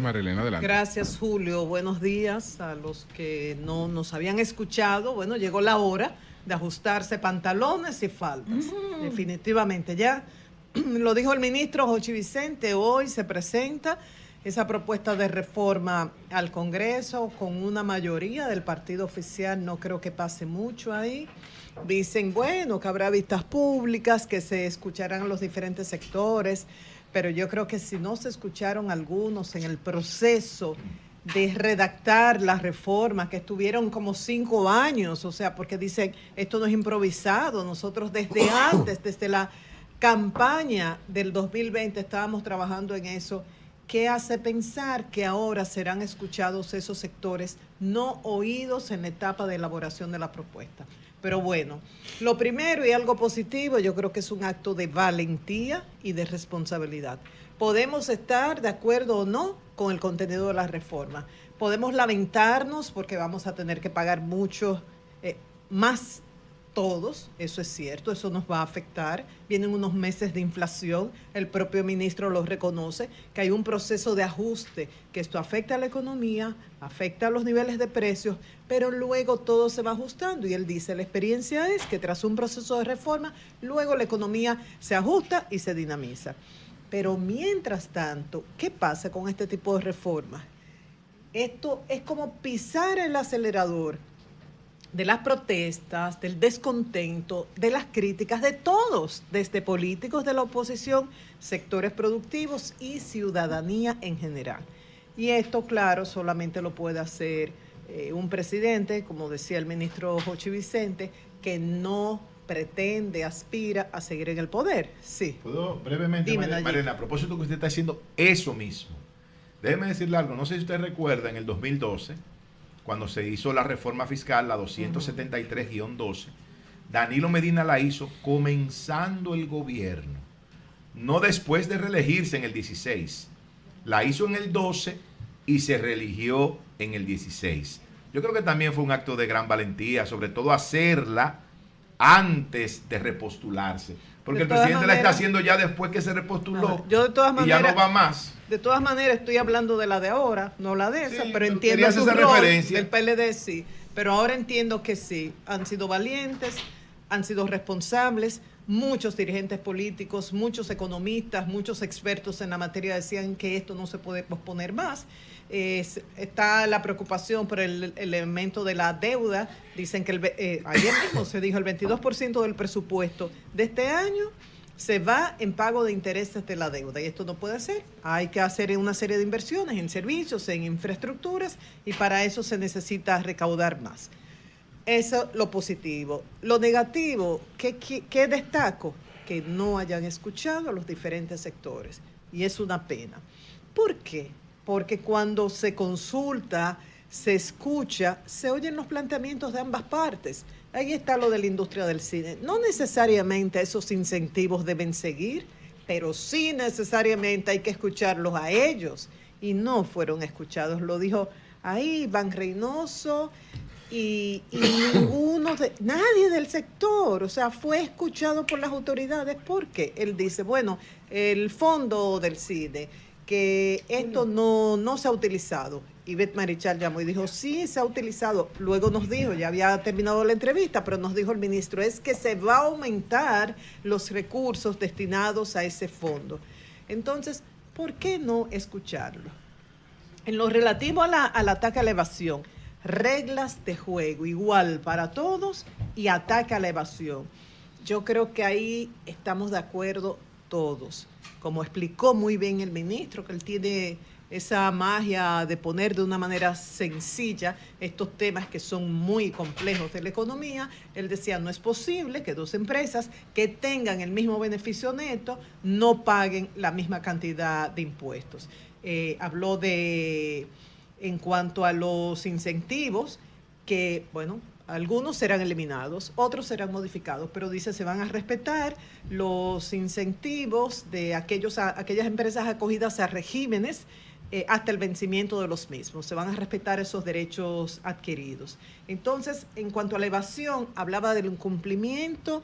días, Marilena, adelante. Gracias, Julio. Buenos días a los que no nos habían escuchado. Bueno, llegó la hora de ajustarse pantalones y faldas. Definitivamente ya. Lo dijo el ministro Jochi Vicente, hoy se presenta esa propuesta de reforma al Congreso con una mayoría del partido oficial. No creo que pase mucho ahí. Dicen, bueno, que habrá vistas públicas, que se escucharán los diferentes sectores, pero yo creo que si no se escucharon algunos en el proceso de redactar las reformas, que estuvieron como 5 años, o sea, porque dicen, esto no es improvisado, nosotros desde antes, desde la campaña del 2020 estábamos trabajando en eso. ¿Qué hace pensar que ahora serán escuchados esos sectores no oídos en la etapa de elaboración de la propuesta? Pero bueno, lo primero y algo positivo, yo creo que es un acto de valentía y de responsabilidad. Podemos estar de acuerdo o no con el contenido de la reforma. Podemos lamentarnos porque vamos a tener que pagar mucho más todos, eso es cierto, eso nos va a afectar. Vienen unos meses de inflación, el propio ministro lo reconoce, que hay un proceso de ajuste, que esto afecta a la economía, afecta a los niveles de precios, pero luego todo se va ajustando y él dice, la experiencia es que tras un proceso de reforma, luego la economía se ajusta y se dinamiza. Pero mientras tanto, ¿qué pasa con este tipo de reformas? Esto es como pisar el acelerador de las protestas, del descontento, de las críticas de todos, desde políticos de la oposición, sectores productivos y ciudadanía en general. Y esto, claro, solamente lo puede hacer un presidente, como decía el ministro Jochi Vicente, que no pretende, aspira a seguir en el poder. Sí. ¿Puedo brevemente, Mariana, a propósito que usted está haciendo eso mismo? Déjeme decirle algo, no sé si usted recuerda en el 2012, cuando se hizo la reforma fiscal, la 273-12, Danilo Medina la hizo comenzando el gobierno, no después de reelegirse en el 16. La hizo en el 12 y se reeligió en el 16. Yo creo que también fue un acto de gran valentía, sobre todo hacerla antes de repostularse. Porque el presidente la está haciendo ya después que se repostuló. Yo de todas maneras, y ya no va más. De todas maneras, estoy hablando de la de ahora, no la de esa, Sí, pero entiendo esa rol referencia del PLD, sí. Pero ahora entiendo que sí, han sido valientes, han sido responsables. Muchos dirigentes políticos, muchos economistas, muchos expertos en la materia decían que esto no se puede posponer más. Está la preocupación por el elemento de la deuda. Dicen que ayer mismo se dijo el 22% del presupuesto de este año se va en pago de intereses de la deuda y esto no puede ser. Hay que hacer una serie de inversiones en servicios, en infraestructuras y para eso se necesita recaudar más. Eso lo positivo. Lo negativo, ¿qué destaco? Que no hayan escuchado a los diferentes sectores y es una pena. ¿Por qué? Porque cuando se consulta, se escucha, se oyen los planteamientos de ambas partes. Ahí está lo de la industria del cine. No necesariamente esos incentivos deben seguir, pero sí necesariamente hay que escucharlos a ellos. Y no fueron escuchados. Lo dijo ahí Iván Reynoso y nadie del sector. O sea, fue escuchado por las autoridades. ¿Por qué? Él dice, bueno, el fondo del cine, que esto no se ha utilizado. Ivette Marichal llamó y dijo, sí, se ha utilizado. Luego nos dijo, ya había terminado la entrevista, pero nos dijo el ministro, es que se va a aumentar los recursos destinados a ese fondo. Entonces, ¿por qué no escucharlo? En lo relativo al ataque a la evasión, reglas de juego igual para todos y ataque a la evasión. Yo creo que ahí estamos de acuerdo todos. Como explicó muy bien el ministro, que él tiene esa magia de poner de una manera sencilla estos temas que son muy complejos de la economía. Él decía, no es posible que dos empresas que tengan el mismo beneficio neto no paguen la misma cantidad de impuestos. Habló en cuanto a los incentivos, que, bueno, algunos serán eliminados, otros serán modificados, pero dice se van a respetar los incentivos de aquellas empresas acogidas a regímenes hasta el vencimiento de los mismos. Se van a respetar esos derechos adquiridos. Entonces, en cuanto a la evasión, hablaba del incumplimiento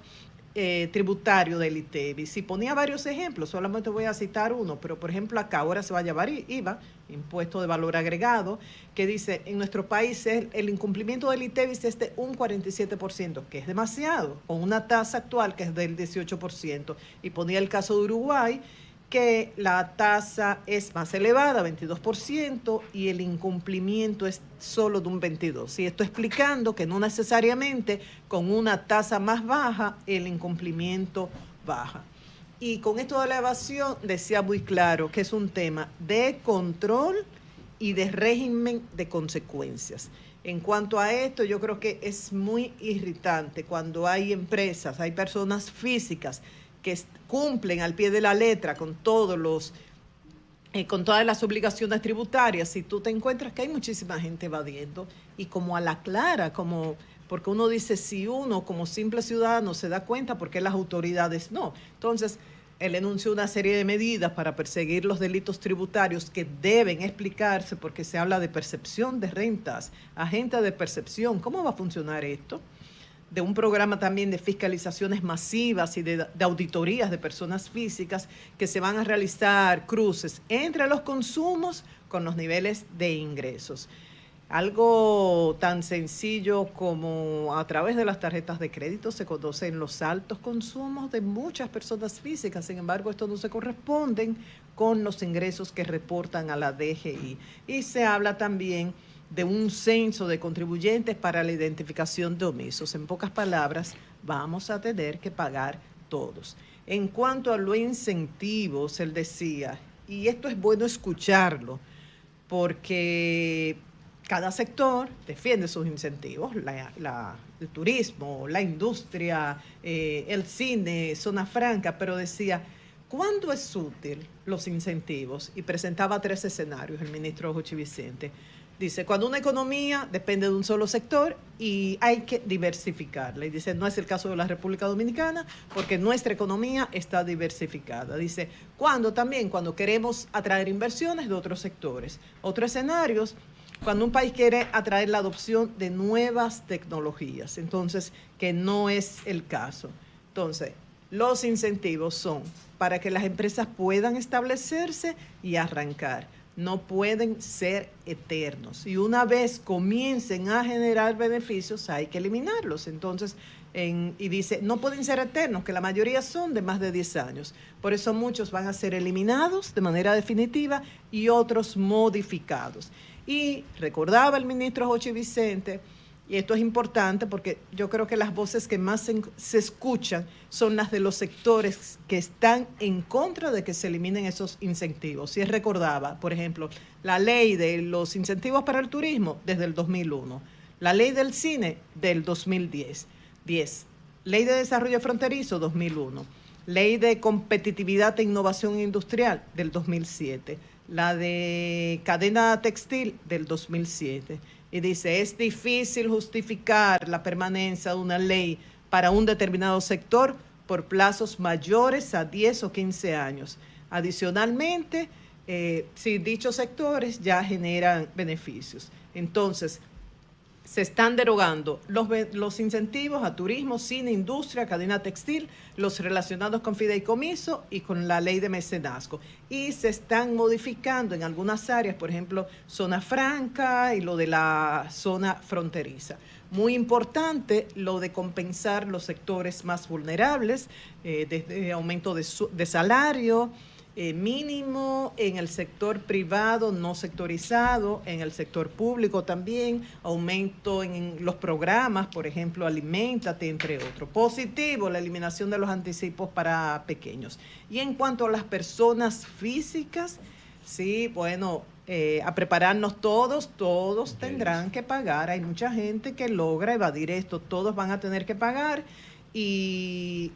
tributario del ITEVIS. Y ponía varios ejemplos, solamente voy a citar uno, pero por ejemplo acá ahora se va a llevar IVA, impuesto de valor agregado, que dice en nuestro país el incumplimiento del ITEVIS es de un 47%, que es demasiado, con una tasa actual que es del 18%. Y ponía el caso de Uruguay, que la tasa es más elevada, 22%, y el incumplimiento es solo de un 22%. Y esto explicando que no necesariamente con una tasa más baja el incumplimiento baja. Y con esto de la evasión decía muy claro que es un tema de control y de régimen de consecuencias. En cuanto a esto, yo creo que es muy irritante cuando hay empresas, hay personas físicas que cumplen al pie de la letra con todas las obligaciones tributarias, y tú te encuentras que hay muchísima gente evadiendo y como a la clara, porque uno dice si uno como simple ciudadano se da cuenta, ¿por qué las autoridades no? Entonces, él enunció una serie de medidas para perseguir los delitos tributarios que deben explicarse, porque se habla de percepción de rentas, agente de percepción. ¿Cómo va a funcionar esto? De un programa también de fiscalizaciones masivas y de auditorías de personas físicas que se van a realizar cruces entre los consumos con los niveles de ingresos. Algo tan sencillo como a través de las tarjetas de crédito se conocen los altos consumos de muchas personas físicas, sin embargo, estos no se corresponden con los ingresos que reportan a la DGI. Y se habla también de un censo de contribuyentes para la identificación de omisos. En pocas palabras, vamos a tener que pagar todos. En cuanto a los incentivos, él decía, y esto es bueno escucharlo, porque cada sector defiende sus incentivos, el turismo, la industria, el cine, zona franca, pero decía, ¿cuándo es útil los incentivos? Y presentaba 3 escenarios el ministro Jochi Vicente. Dice, cuando una economía depende de un solo sector y hay que diversificarla. Y dice, no es el caso de la República Dominicana porque nuestra economía está diversificada. Dice, cuando queremos atraer inversiones de otros sectores. Otros escenarios, cuando un país quiere atraer la adopción de nuevas tecnologías. Entonces, que no es el caso. Entonces, los incentivos son para que las empresas puedan establecerse y arrancar. No pueden ser eternos. Y una vez comiencen a generar beneficios, hay que eliminarlos. Entonces, y dice, no pueden ser eternos, que la mayoría son de más de 10 años. Por eso muchos van a ser eliminados de manera definitiva y otros modificados. Y recordaba el ministro Jochi Vicente, y esto es importante porque yo creo que las voces que más se escuchan son las de los sectores que están en contra de que se eliminen esos incentivos. Y él recordaba, por ejemplo, la ley de los incentivos para el turismo desde el 2001, la ley del cine del 2010, ley de desarrollo fronterizo 2001, ley de competitividad e innovación industrial del 2007, la de cadena textil del 2007. Y dice, es difícil justificar la permanencia de una ley para un determinado sector por plazos mayores a 10 o 15 años. Adicionalmente, si dichos sectores ya generan beneficios. Entonces, se están derogando los incentivos a turismo, cine, industria, cadena textil, los relacionados con fideicomiso y con la ley de mecenazgo. Y se están modificando en algunas áreas, por ejemplo, zona franca y lo de la zona fronteriza. Muy importante lo de compensar los sectores más vulnerables, desde aumento de salario, mínimo en el sector privado no sectorizado, en el sector público también, aumento en los programas, por ejemplo, Aliméntate, entre otros. Positivo, la eliminación de los anticipos para pequeños. Y en cuanto a las personas físicas, sí, bueno, a prepararnos todos tendrán que pagar. Hay mucha gente que logra evadir esto, todos van a tener que pagar. Y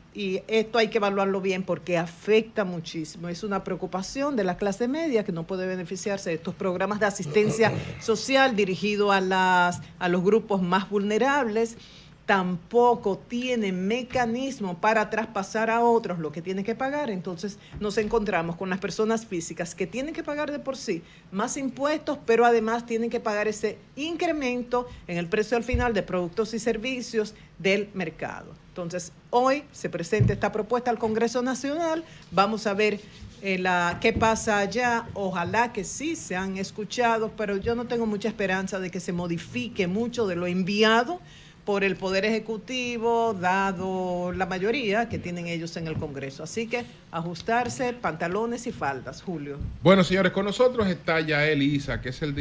esto hay que evaluarlo bien porque afecta muchísimo. Es una preocupación de la clase media que no puede beneficiarse de estos programas de asistencia social dirigidos a los grupos más vulnerables, tampoco tiene mecanismo para traspasar a otros lo que tiene que pagar, entonces nos encontramos con las personas físicas que tienen que pagar de por sí más impuestos, pero además tienen que pagar ese incremento en el precio al final de productos y servicios del mercado. Entonces, hoy se presenta esta propuesta al Congreso Nacional, vamos a ver qué pasa allá, ojalá que sí se han escuchado, pero yo no tengo mucha esperanza de que se modifique mucho de lo enviado por el Poder Ejecutivo, dado la mayoría que tienen ellos en el Congreso. Así que ajustarse pantalones y faldas, Julio. Bueno, señores, con nosotros está Yael Isa, que es el